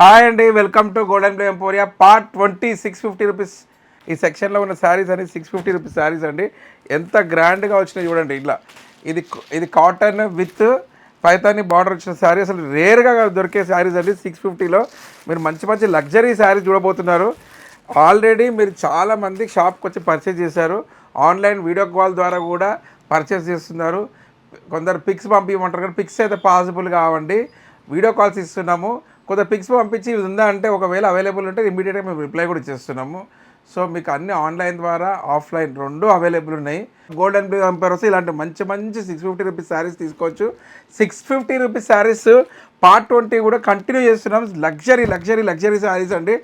Hi అండి, welcome to golden play emporia part 20 650 rupees. ఈ సెక్షన్లో ఉన్న శారీస్ అని 650 రూపీస్ శారీస్ అండి. ఎంత గ్రాండ్గా వచ్చినాయి చూడండి. ఇట్లా ఇది ఇది కాటన్ విత్ పైతాని బార్డర్ వచ్చిన శారీ. అసలు రేర్గా దొరికే శారీస్ అండి. 650లో మీరు మంచి మంచి లగ్జరీ శారీస్ చూడబోతున్నారు. ఆల్రెడీ మీరు చాలామంది షాప్కి వచ్చి పర్చేజ్ చేశారు. ఆన్లైన్ వీడియో కాల్ ద్వారా కూడా పర్చేస్ చేస్తున్నారు. కొందరు పిక్స్ పంపించమంటారు, కానీ పిక్స్ అయితే పాసిబుల్ కావండి. వీడియో కాల్స్ ఇస్తున్నాము. కొంత పిక్స్ పంపించి ఇది ఉందా అంటే ఒకవేళ అవైలబుల్ ఉంటే ఇమీడియట్గా మేము రిప్లై కూడా ఇచ్చేస్తున్నాము. సో మీకు అన్ని ఆన్లైన్ ద్వారా ఆఫ్లైన్ రెండు అవైలబుల్ ఉన్నాయి. గోల్డెన్ బ్లూ ఎంపైర్ వస్తే ఇలాంటి మంచి మంచి 650 రూపీస్ శారీస్ తీసుకోవచ్చు. 650 రూపీస్ శారీస్ పార్ట్ 20 కూడా కంటిన్యూ చేస్తున్నాం. లగ్జరీ లగ్జరీ లగ్జరీ శారీస్ అండి.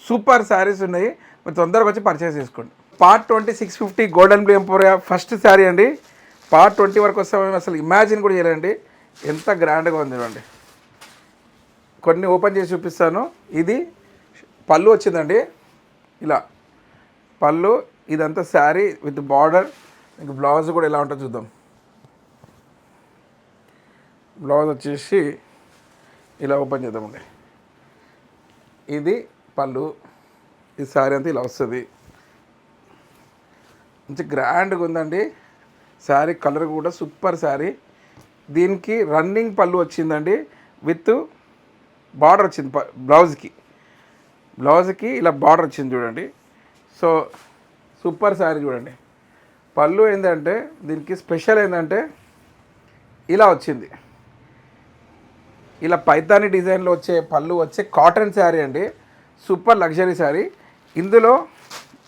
సూపర్ శారీస్ ఉన్నాయి. మీరు తొందరగా వచ్చి పర్చేస్ చేసుకోండి. Part 20 650 golden blue emporia first sari అండి. పార్ట్ 20 వరకు వస్తామేమో అసలు ఇమాజిన్ కూడా చేయలేండి. ఎంత గ్రాండ్గా ఉంది చూడండి. కొన్ని ఓపెన్ చేసి చూపిస్తాను. ఇది పళ్ళు వచ్చిందండి. ఇలా పళ్ళు, ఇదంతా శారీ విత్ బార్డర్. ఇంక బ్లౌజ్ కూడా ఎలా ఉంటుందో చూద్దాం. బ్లౌజ్ వచ్చేసి ఇలా ఓపెన్ చేద్దామండి. ఇది పళ్ళు, ఈ శారీ అంతా ఇలా వస్తుంది. మంచి గ్రాండ్గా ఉందండి. శారీ కలర్ కూడా సూపర్ శారీ. దీనికి రన్నింగ్ పళ్ళు వచ్చిందండి విత్ బార్డర్ వచ్చింది. బ్లౌజ్కి ఇలా బార్డర్ వచ్చింది చూడండి. సో సూపర్ శారీ చూడండి. పళ్ళు ఏంటంటే దీనికి స్పెషల్ ఏంటంటే ఇలా వచ్చింది. ఇలా పైతాని డిజైన్లో వచ్చే పళ్ళు వచ్చే కాటన్ శారీ అండి. Super luxury sari. ఇందులో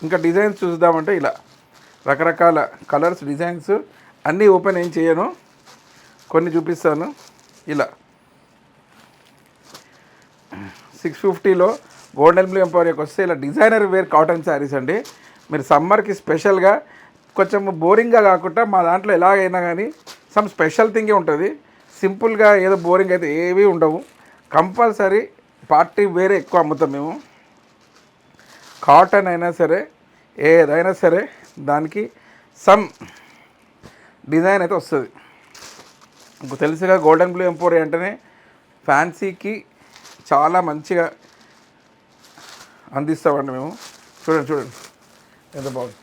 ఇంకా డిజైన్స్ చూద్దామంటే ఇలా రకరకాల కలర్స్ డిజైన్స్ అన్నీ ఓపెన్ ఏం చేయను, కొన్ని చూపిస్తాను. ఇలా 650లో గోల్డెన్ బ్లూ ఎంపోరియాకి వస్తే ఇలా డిజైనర్ వేర్ కాటన్ శారీస్ అండి. మీరు సమ్మర్కి స్పెషల్గా కొంచెం బోరింగ్గా కాకుండా మా దాంట్లో ఎలాగైనా కానీ సమ్ స్పెషల్ థింగే ఉంటుంది. సింపుల్గా ఏదో బోరింగ్ అయితే ఏవీ ఉండవు. కంపల్సరీ పార్టీ వేరే ఎక్కువ అమ్ముతాం మేము. కాటన్ అయినా సరే ఏదైనా సరే దానికి సమ్ డిజైన్ అయితే వస్తుంది. మీకు తెలుసుగా గోల్డెన్ బ్లూ ఎంపోరియా అంటేనే ఫ్యాన్సీకి చాలా మంచిగా అందిస్తామండి మేము. చూడండి చూడండి ఎంత బాగుంది.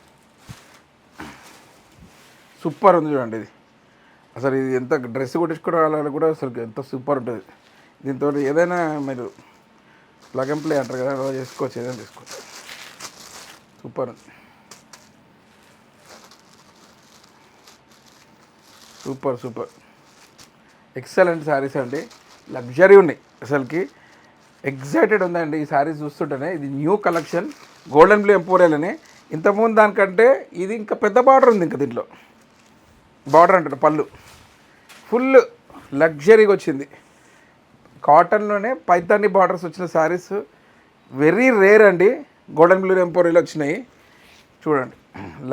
సూపర్ ఉంది చూడండి. ఇది అసలు ఇది ఎంత డ్రెస్ కుట్టించుకోవడానికి కూడా అసలు ఎంత సూపర్ ఉంటుంది. దీంతో ఏదైనా మీరు ప్లగ్ అండ్ ప్లే అంటారు కదా, అలా చేసుకోవచ్చు, ఏదైనా చేసుకోవచ్చు. సూపర్ ఉంది. సూపర్ సూపర్ ఎక్సలెంట్ శారీస్ అండి. లగ్జరీ ఉన్నాయి. అసలుకి ఎగ్జైటెడ్ ఉందండి ఈ శారీస్ చూస్తుంటేనే. ఇది న్యూ కలెక్షన్ గోల్డెన్ బ్లూ ఎంపోరియాలోనే. ఇంతకుముందు దానికంటే ఇది ఇంకా పెద్ద బార్డర్ ఉంది. ఇంకా దీంట్లో బార్డర్ అంటారు పళ్ళు ఫుల్ లగ్జరీగా వచ్చింది. కాటన్లోనే పైతాని బార్డర్స్ వచ్చిన శారీస్ వెరీ రేర్ అండి. గోల్డెన్ బ్లూ ఎంపోరియాలో వచ్చినాయి చూడండి.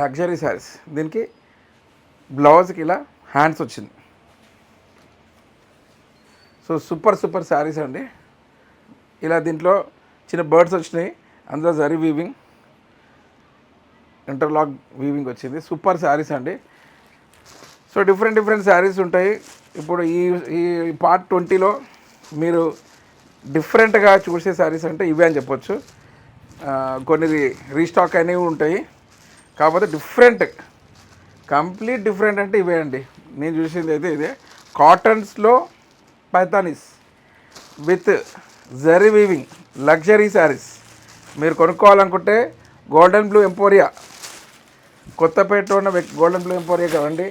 లగ్జరీ శారీస్. దీనికి బ్లౌజ్కి ఇలా హ్యాండ్స్ వచ్చింది. సో సూపర్ సూపర్ శారీస్ అండి. ఇలా దీంట్లో చిన్న బర్డ్స్ వచ్చినాయి. అందులో జరీ వీవింగ్, ఇంటర్లాక్ వీవింగ్ వచ్చింది. సూపర్ శారీస్ అండి. సో డిఫరెంట్ డిఫరెంట్ శారీస్ ఉంటాయి. ఇప్పుడు ఈ పార్ట్ 20లో మీరు డిఫరెంట్గా చూసే శారీస్ అంటే ఇవే అని చెప్పొచ్చు. కొన్ని రీస్టాక్ అనేవి ఉంటాయి. కాకపోతే డిఫరెంట్, కంప్లీట్ డిఫరెంట్ అంటే ఇవే అండి. నేను చూసింది అయితే ఇదే. కాటన్స్లో Paithanis with zari weaving luxury sarees మీరు కొనుక్కోవాలనుకుంటే గోల్డెన్ బ్లూ ఎంపోరియా కొత్తపేటలో ఉన్న గోల్డెన్ బ్లూ ఎంపోరియా కదండి.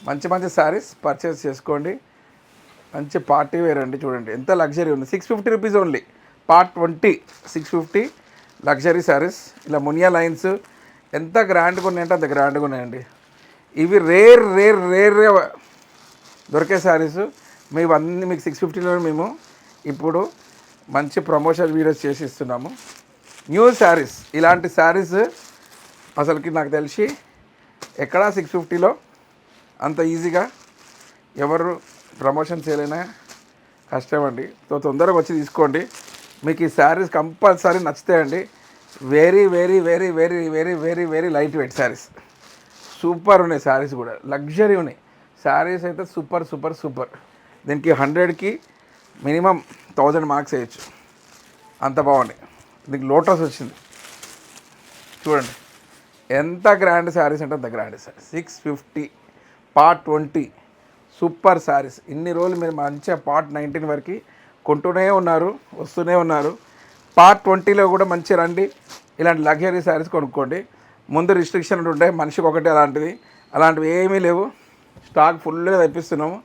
మంచి మంచి శారీస్ పర్చేస్ చేసుకోండి. మంచి పార్టీ వేర్ అండి. చూడండి ఎంత లగ్జరీ ఉంది. 650 rupees only. Part 20 650 luxury saris. ఇలా మునియా లైన్స్ ఎంత గ్రాండ్గా ఉన్నాయంటే అంత గ్రాండ్గా ఉన్నాయండి. ఇవి రేర్ రేర్ రేర్గా దొరికే శారీస్. మేమన్నీ మీకు 650లో మేము ఇప్పుడు మంచి ప్రమోషన్ వీడియోస్ చేసి ఇస్తున్నాము. న్యూ శారీస్. ఇలాంటి శారీస్ అసలుకి నాకు తెలిసి ఎక్కడా 650లో అంత ఈజీగా ఎవరు ప్రమోషన్ చేయలేనా కష్టం అండి. సో తొందరగా వచ్చి తీసుకోండి. మీకు ఈ శారీస్ కంపల్సరీ నచ్చుతాయండి. Very very very very very very very lightweight sarees. Super ఉన్నాయి శారీస్ కూడా. లగ్జరీ ఉన్నాయి శారీస్ అయితే. Super super super. దీనికి 100కి మినిమం 1000 మార్క్స్ వేయచ్చు. అంత బాగున్నాయి. దీనికి లోటస్ వచ్చింది చూడండి, ఎంత గ్రాండ్ శారీస్ అంటే అంత grand saris. 650 part 20 super saris. ఇన్ని రోజులు మీరు మంచిగా పార్ట్ 19 వరకు కొంటూనే ఉన్నారు, వస్తూనే ఉన్నారు. పార్ట్ 20లో కూడా మంచి రండి, ఇలాంటి లగ్జరీ శారీస్ కొనుక్కోండి. ముందు రిస్ట్రిక్షన్ ఉండే మనిషికి ఒకటి అలాంటివి ఏమీ లేవు. స్టాక్ ఫుల్గా తెప్పిస్తున్నాము.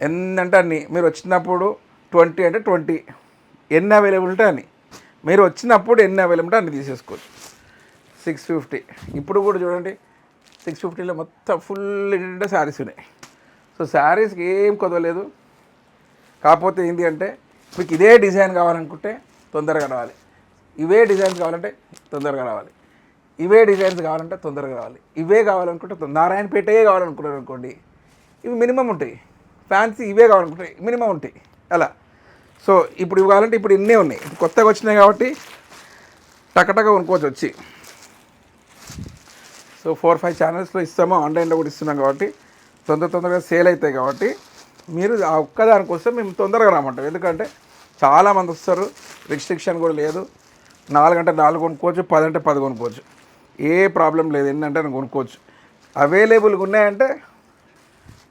ఏంటంటే అన్ని మీరు వచ్చినప్పుడు 20 అంటే 20 ఎన్ని అవైలబుల్ ఉంటే అన్ని మీరు వచ్చినప్పుడు ఎన్ని అవైలబుల్ ఉంటే అన్ని తీసేసుకోవచ్చు. 650 ఇప్పుడు కూడా చూడండి, 650లో మొత్తం ఫుల్ నిండా శారీస్ ఉన్నాయి. సో శారీస్కి ఏం కొదవలేదు. కాకపోతే ఏంటి అంటే మీకు ఇదే డిజైన్ కావాలనుకుంటే తొందరగా రావాలి, ఇవే డిజైన్స్ కావాలంటే తొందరగా రావాలి, ఇవే డిజైన్స్ కావాలంటే తొందరగా రావాలి, ఇవే కావాలనుకుంటే నారాయణపేటే కావాలనుకున్నారు అనుకోండి ఇవి మినిమం ఉంటాయి. ఫ్యాన్సీ ఇవే కావాలనుకుంటే మినిమం ఉంటాయి అలా. సో ఇప్పుడు ఇవి కావాలంటే ఇప్పుడు ఇన్నే ఉన్నాయి, కొత్తగా వచ్చినాయి కాబట్టి టకటక కొనుక్కోవచ్చు వచ్చి. సో 4-5 ఛానల్స్లో ఇస్తాము, ఆన్లైన్లో కూడా ఇస్తున్నాం కాబట్టి తొందరగా సేల్ అవుతాయి. కాబట్టి మీరు ఆ ఒక్కదానికోసం మేము తొందరగా రామంటాం. ఎందుకంటే చాలామంది వస్తారు, రిస్ట్రిక్షన్ కూడా లేదు. 4 అంటే 4 కొనుక్కోవచ్చు, 10 అంటే 10 కొనుక్కోవచ్చు, ఏ ప్రాబ్లం లేదు. ఏంటంటే నేను కొనుక్కోవచ్చు. అవైలబుల్గా ఉన్నాయంటే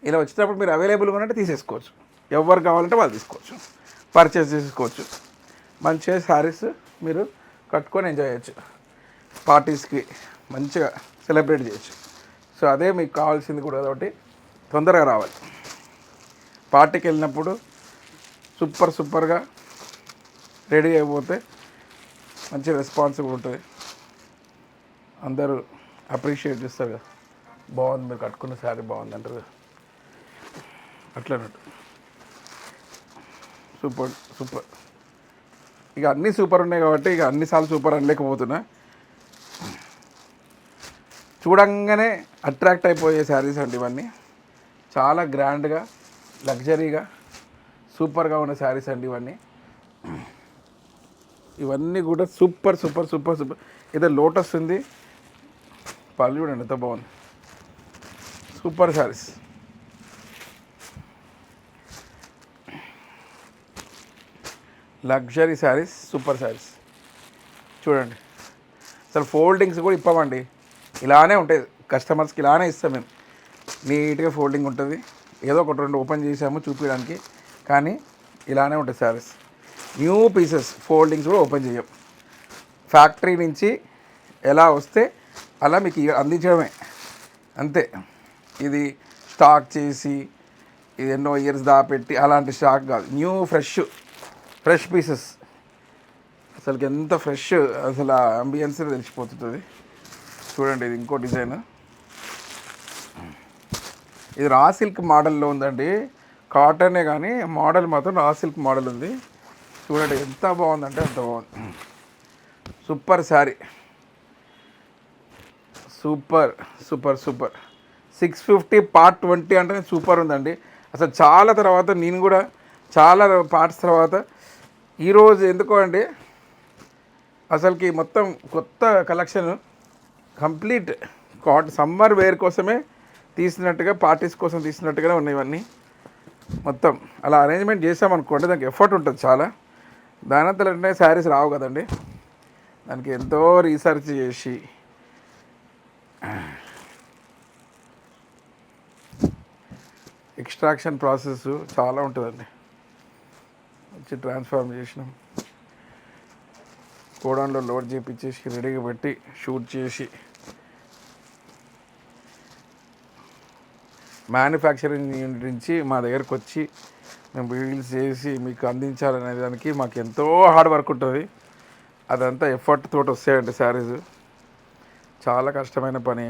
ఇలా వచ్చినప్పుడు మీరు అవైలబుల్గా ఉన్నట్టు తీసేసుకోవచ్చు. ఎవరు కావాలంటే వాళ్ళు తీసుకోవచ్చు, పర్చేస్ చేసుకోవచ్చు. మంచిగా శారీస్ మీరు కట్టుకొని ఎంజాయ్ చేయొచ్చు, పార్టీస్కి మంచిగా సెలబ్రేట్ చేయొచ్చు. సో అదే మీకు కావాల్సింది కూడా. కాబట్టి తొందరగా రావాలి. పార్టీకి వెళ్ళినప్పుడు సూపర్గా రెడీ అయిపోతే మంచి రెస్పాన్సిబుల్ ఉంటుంది, అందరూ అప్రిషియేట్ చేస్తారు కదా, బాగుంది మీరు కట్టుకున్న శారీ బాగుంది అంటారు కదా, అట్లా అన్నట్టు. సూపర్. ఇక అన్నీ సూపర్ ఉన్నాయి కాబట్టి ఇక అన్నిసార్లు సూపర్ అనలేకపోతున్నా. చూడంగానే అట్రాక్ట్ అయిపోయే శారీస్ అండి ఇవన్నీ. చాలా గ్రాండ్గా లగ్జరీగా సూపర్గా ఉన్న శారీస్ అండి ఇవన్నీ. ఇవన్నీ కూడా సూపర్. ఏదో లోటస్ ఉంది, పళ్ళు చూడండి ఎంత బాగుంది. Super saris. Luxury saris, super saris చూడండి. అసలు ఫోల్డింగ్స్ కూడా ఇప్పమండి, ఇలానే ఉంటాయి. కస్టమర్స్కి ఇలానే ఇస్తాం మేము. నీట్గా ఫోల్డింగ్ ఉంటుంది. ఏదో ఒకటి 2 ఓపెన్ చేసాము చూపించడానికి, కానీ ఇలానే ఉంటాయి శారీస్. న్యూ పీసెస్ ఫోల్డింగ్స్ కూడా ఓపెన్ చేయం. ఫ్యాక్టరీ నుంచి ఎలా వస్తే అలా మీకు అందించడమే అంతే. ఇది స్టాక్ చేసి ఇది ఎన్నో ఇయర్స్ దాపెట్టి అలాంటి స్టాక్ కాదు. New fresh pieces. అసలుకి ఎంత ఫ్రెష్, అసలు ఆ అంబియన్స్ తెలిసిపోతుంది. చూడండి, ఇది ఇంకో డిజైన్. ఇది రా సిల్క్ మోడల్లో ఉందండి, కాటనే కానీ మోడల్ మాత్రం రా సిల్క్ మోడల్ ఉంది. చూడండి ఎంత బాగుందంటే అంత బాగుంది. సూపర్ శారీ, సూపర్ 650 పార్ట్ 20 అంటే సూపర్ ఉందండి. అసలు చాలా తర్వాత నేను కూడా చాలా పార్ట్స్ తర్వాత ఈరోజు ఎందుకో అండి అసలుకి మొత్తం కొత్త కలెక్షన్ కంప్లీట్ సమ్మర్ వేర్ కోసమే తీసినట్టుగా, పార్టీస్ కోసం తీసినట్టుగానే ఉన్నాయి ఇవన్నీ. మొత్తం అలా అరేంజ్మెంట్ చేసామనుకోండి, దానికి ఎఫర్ట్ ఉంటుంది చాలా. దానంతలో శారీస్ రావు కదండి, దానికి ఎంతో రీసెర్చ్ చేసి ఎక్స్ట్రాక్షన్ ప్రాసెస్ చాలా ఉంటుందండి. వచ్చి ట్రాన్స్ఫార్మ్ చేసినాం, గోడౌన్లో లోడ్ చేయించేసి రెడీగా పెట్టి షూట్ చేసి మ్యానుఫ్యాక్చరింగ్ యూనిట్ నుంచి మా దగ్గరకు వచ్చి మేము బిల్డ్స్ చేసి మీకు అందించాలనే దానికి మాకు ఎంతో హార్డ్ వర్క్ ఉంటుంది. అదంతా ఎఫర్ట్ తోటి వస్తాయండి శారీస్. చాలా కష్టమైన పని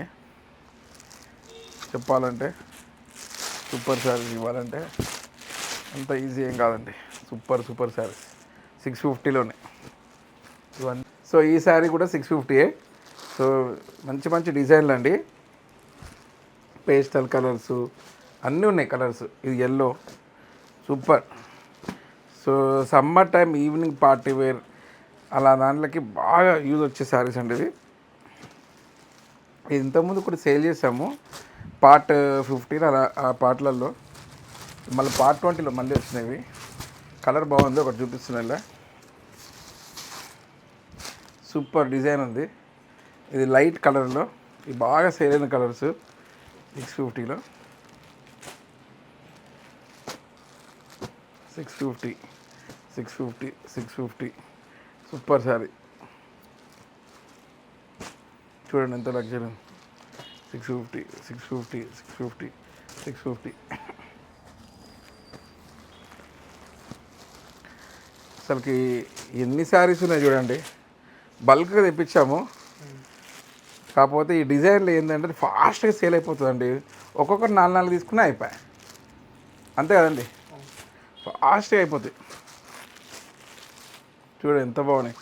చెప్పాలంటే. సూపర్ శారీస్ ఇవ్వాలంటే అంత ఈజీ ఏం కాదండి. సూపర్ శారీస్ 650లోనే ఇవన్నీ. సో ఈ శారీ కూడా 650. సో మంచి డిజైన్లు అండి, పేస్టల్ కలర్స్ అన్నీ ఉన్నాయి కలర్స్. ఇది yellow super. So summer time evening party wear అలా దాంట్లోకి బాగా యూజ్ వచ్చే శారీస్ అండి ఇది. ఇంతకుముందు కూడా సేల్ చేసాము పార్ట్ 15 అలా ఆ పార్ట్లలో. మళ్ళీ పార్ట్ 20లో మళ్ళీ వచ్చినవి. కలర్ బాగుంది, ఒకటి చూపిస్తున్నా. సూపర్ డిజైన్ ఉంది. ఇది లైట్ కలర్లో, ఇది బాగా సేల్ అయిన కలర్స్ 650లో. 650 650 650 సూపర్ శారీ. చూడండి ఎంత లగ్జరీ. 650 650 650 650. అసలుకి ఎన్ని శారీస్ ఉన్నాయి చూడండి. బల్క్గా తెప్పించాము, కాకపోతే ఈ డిజైన్లు ఏంటంటే ఫాస్ట్గా సేల్ అయిపోతుందండి. ఒక్కొక్కటి 4 తీసుకున్నా అయిపోయాయి, అంతే కదండి, ఫాస్ట్గా అయిపోతాయి. చూడండి ఎంత బాగున్నాయి.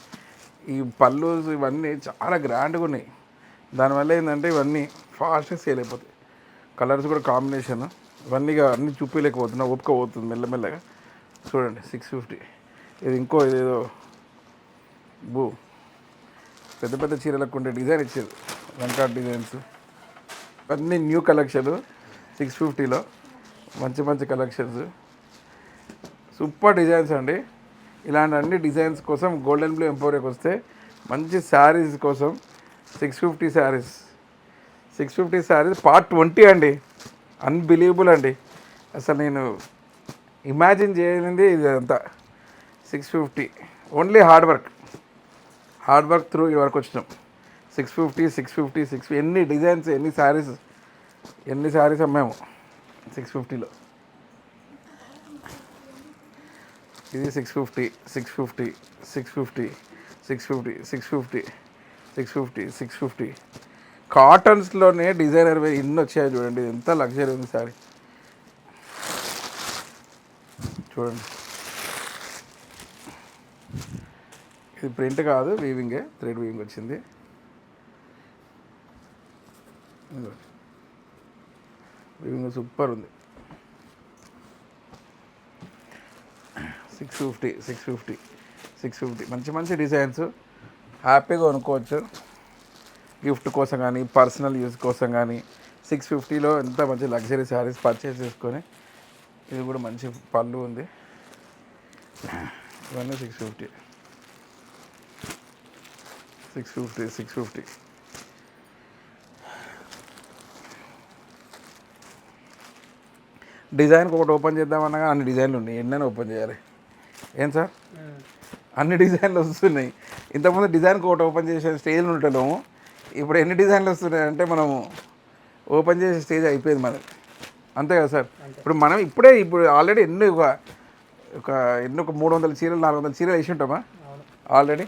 ఈ పళ్ళు ఇవన్నీ చాలా గ్రాండ్గా ఉన్నాయి. దానివల్ల ఏంటంటే ఇవన్నీ ఫాస్ట్గా సేల్ అయిపోతాయి. కలర్స్ కూడా కాంబినేషన్ ఇవన్నీ అన్నీ చూపించలేకపోతున్నా, ఓపిక పోతుంది మెల్లమెల్లగా. చూడండి 650. ఇది ఇంకో ఇదేదో పెద్ద పెద్ద చీరలకు ఉండే డిజైన్ ఇచ్చేది, వెంకట్ డిజైన్స్. అన్నీ న్యూ కలెక్షన్ 650లో, మంచి మంచి కలెక్షన్స్, సూపర్ డిజైన్స్ అండి. ఇలాంటి అన్ని డిజైన్స్ కోసం గోల్డెన్ బ్లూ ఎంపోరియాకి వస్తే మంచి శారీస్ కోసం 650 శారీస్. 650 శారీస్ పార్ట్ 20 అండి. అన్బిలీవబుల్ అండి, అసలు నేను ఇమాజిన్ చేయనిది ఇది అంతా. 650 ఓన్లీ హార్డ్ వర్క్ త్రూ ఈ వరకు వచ్చినాం. 650 650 650 ఎన్ని డిజైన్స్, ఎన్ని శారీస్ అమ్మాము 650లో. ఇది 650 650 650 650 650 650 650 కాటన్స్లోనే డిజైనర్ వేర్ ఇన్ని వచ్చాయి చూడండి. ఎంత లగ్జరీ ఉంది సారీ. చూడండి ఇది ప్రింట్ కాదు, వీవింగే, థ్రెడ్ వీవింగ్ వచ్చింది. వీవింగ్ సూపర్ ఉంది. 650 650 650 మంచి మంచి డిజైన్స్, హ్యాపీగా కొనుక్కోవచ్చు. గిఫ్ట్ కోసం కానీ, పర్సనల్ యూజ్ కోసం కానీ 650లో ఎంత మంచి లగ్జరీ శారీస్ పర్చేస్ చేసుకొని. ఇది కూడా మంచి పళ్ళు ఉంది. ఇవన్నీ 650 650 650. డిజైన్కి ఒకటి ఓపెన్ చేద్దామన్నా అన్ని డిజైన్లు ఉన్నాయి, ఎన్నైనా ఓపెన్ చేయాలి. ఏం సార్, అన్ని డిజైన్లు వస్తున్నాయి. ఇంతకుముందు డిజైన్కి ఒకటి ఓపెన్ చేసే స్టేజ్లో ఉంటున్నాము, ఇప్పుడు ఎన్ని డిజైన్లు వస్తున్నాయంటే మనము ఓపెన్ చేసే స్టేజ్ అయిపోయింది మనకి, అంతే కదా సార్. ఇప్పుడు ఆల్రెడీ ఒక 300 చీరలు 400 చీరలు వేసి ఉంటామా ఆల్రెడీ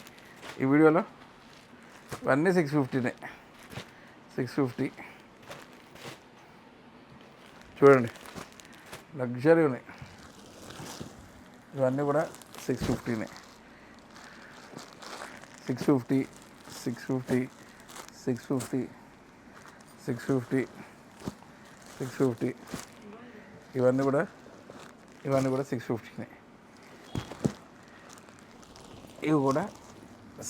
ఈ వీడియోలో. ఇవన్నీ 650నే. 650 చూడండి లగ్జరీ ఉన్నాయి. ఇవన్నీ కూడా 650నే. 650 650 650 650 650 ఇవన్నీ కూడా 650నే. ఇవి కూడా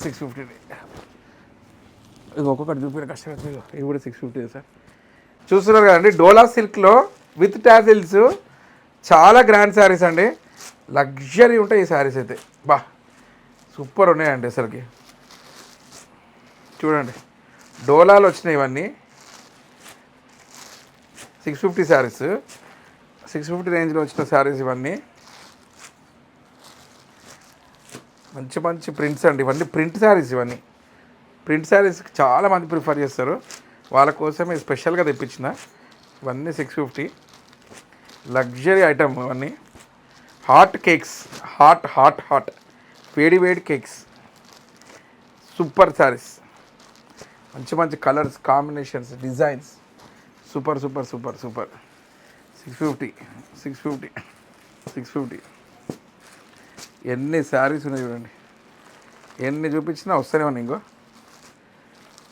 650నే. ఇది ఒక్కొక్కటి చూపిన కష్టం. ఇవి కూడా 650 సార్. చూస్తున్నారు కదండి, డోలా సిల్క్లో విత్ టాజిల్స్ చాలా గ్రాండ్ శారీస్ అండి. లగ్జరీ ఉంటాయి ఈ శారీస్ అయితే, సూపర్ ఉన్నాయండి అసలుకి. చూడండి డోలాలు వచ్చినాయి ఇవన్నీ 650 శారీస్. 650 రేంజ్లో వచ్చిన శారీస్ ఇవన్నీ. మంచి మంచి ప్రింట్స్ అండి, ఇవన్నీ ప్రింట్ శారీస్. ఇవన్నీ ప్రింట్ శారీస్కి చాలామంది ప్రిఫర్ చేస్తారు, వాళ్ళ కోసమే స్పెషల్గా తెప్పించిన. ఇవన్నీ 650 లగ్జరీ ఐటమ్. ఇవన్నీ హాట్ కేక్స్, హాట్ వేడి కేక్స్, సూపర్ శారీస్, మంచి మంచి కలర్స్ కాంబినేషన్స్, డిజైన్స్, సూపర్ 650 650 ఎన్ని శారీస్ ఉన్నాయి చూడండి. ఎన్ని చూపించినా వస్తూనే ఉన్నాయి. ఇంకో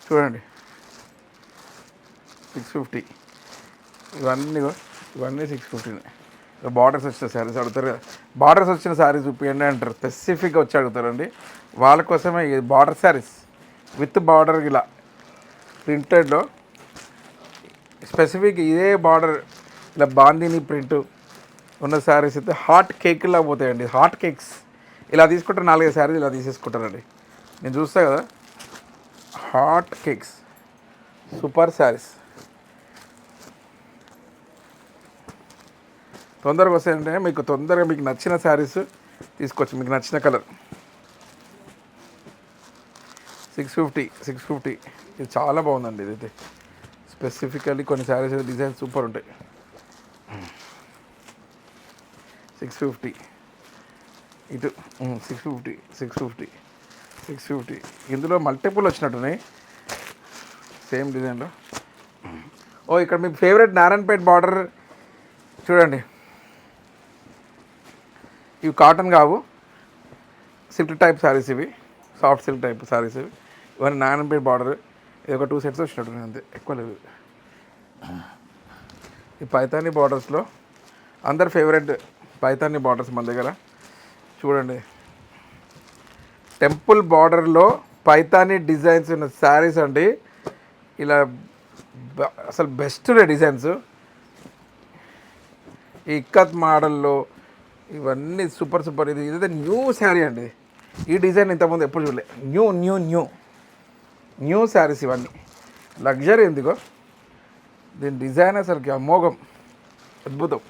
చూడండి 650 ఇవన్నీ 650. బార్డర్స్ వచ్చిన శారీస్ అడుగుతారు కదా, బార్డర్స్ వచ్చిన శారీస్ చూపించండి అంటారు, స్పెసిఫిక్గా వచ్చి అడుగుతారండి. వాళ్ళ కోసమే ఈ బార్డర్ శారీస్ విత్ బార్డర్ ఇలా ప్రింటెడ్లో స్పెసిఫిక్ ఇదే బార్డర్ ఇలా బాందిని ప్రింట్ ఉన్న శారీస్ అయితే హాట్ కేక్లా పోతాయండి. హాట్ కేక్స్ ఇలా తీసుకుంటారు, 4-5 శారీస్ ఇలా తీసేసుకుంటారండి. నేను చూస్తా కదా, హాట్ కేక్స్, సూపర్ శారీస్. తొందరగా వస్తాయంటే మీకు తొందరగా మీకు నచ్చిన శారీస్ తీసుకోవచ్చు, మీకు నచ్చిన కలర్. 650 ఇది చాలా బాగుందండి. ఇదైతే స్పెసిఫికల్లీ కొన్ని శారీస్ డిజైన్ సూపర్ ఉంటాయి. 650 ఇటు 650 ఇందులో మల్టిపుల్ వచ్చినట్టున్నాయి సేమ్ డిజైన్లో. ఇక్కడ మీ ఫేవరెట్ నారాయణపేట్ బార్డర్ చూడండి. ఇవి కాటన్ కావు, సిల్క్ టైప్ శారీస్, ఇవి సాఫ్ట్ సిల్క్ టైప్ శారీస్. ఇవన్నీ నారాయణపేట్ బార్డర్. ఇది ఒక 2 సెట్స్ వచ్చినట్టున్నాయి అంతే, ఎక్కువ లేదు. ఈ పైతానీ బార్డర్స్లో అందరి ఫేవరెట్ పైతానీ బార్డర్స్ మన దగ్గర చూడండి. టెంపుల్ బార్డర్లో పైతానీ డిజైన్స్ ఉన్న శారీస్ అండి. ఇలా అసలు బెస్ట్ డిజైన్స్. ఈ ఇక్కత్ మోడల్లో ఇవన్నీ సూపర్. ఇదైతే న్యూ శారీ అండి. ఈ డిజైన్ ఇంతకుముందు ఎప్పుడు చూడలే. న్యూ శారీస్ ఇవన్నీ. లగ్జరీ ఎందుకో దీని డిజైన్ అసలుకి అమోఘం, అద్భుతం,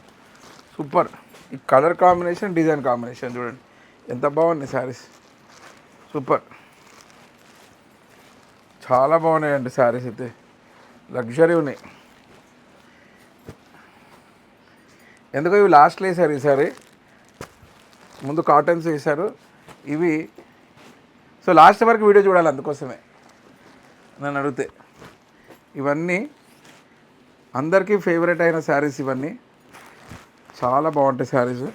సూపర్. ఈ కలర్ కాంబినేషన్, డిజైన్ కాంబినేషన్ చూడండి ఎంత బాగున్నాయి శారీస్, సూపర్. చాలా బాగున్నాయండి శారీస్ అయితే, లగ్జరీ ఉన్నాయి. ఎందుకో ఇవి లాస్ట్లో వేసారు ఈసారి, ముందు కాటన్స్ వేశారు ఇవి. సో లాస్ట్ వరకు వీడియో చూడాలి, అందుకోసమే నన్ను అడిగితే. ఇవన్నీ అందరికీ ఫేవరెట్ అయిన శారీస్ ఇవన్నీ, చాలా బాగుంటాయి శారీస్.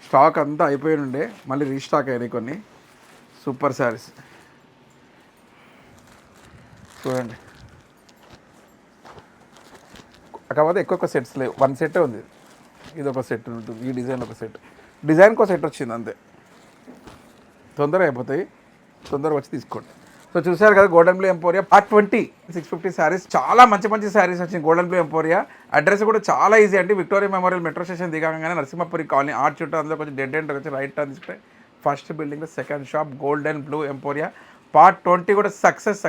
స్టాక్ అంతా అయిపోయి ఉండే, మళ్ళీ రీస్టాక్ అయినాయి కొన్ని సూపర్ శారీస్ చూడండి. కాకపోతే ఎక్కువ సెట్స్ లేవు, 1 సెట్టే ఉంది. ఇది ఒక సెట్ ఉంటుంది, ఈ డిజైన్ ఒక సెట్, డిజైన్కి ఒక సెట్ వచ్చింది అంతే. తొందరగా అయిపోతాయి, తొందరగా వచ్చి తీసుకోండి. సో చూసారు కదా golden blue emporia part 20 650 saris. చాలా మంచి శారీస్ వచ్చింది గోల్డెన్ బ్లూ ఎంపోరియా. అడ్రస్ కూడా చాలా ఈజీ అండి. విక్టోరియా మెమోరియల్ మెట్రో స్టేషన్ దిగగానే నరసింహపురి కాలనీ ఆర్ట్ చుట్టూ, అందులో కొంచెం డెడ్ ఎండ్ వచ్చి రైట్ టర్న్ తీసుకుంటే first building, second shop golden blue emporia. Part 20 కూడా సక్సెస్.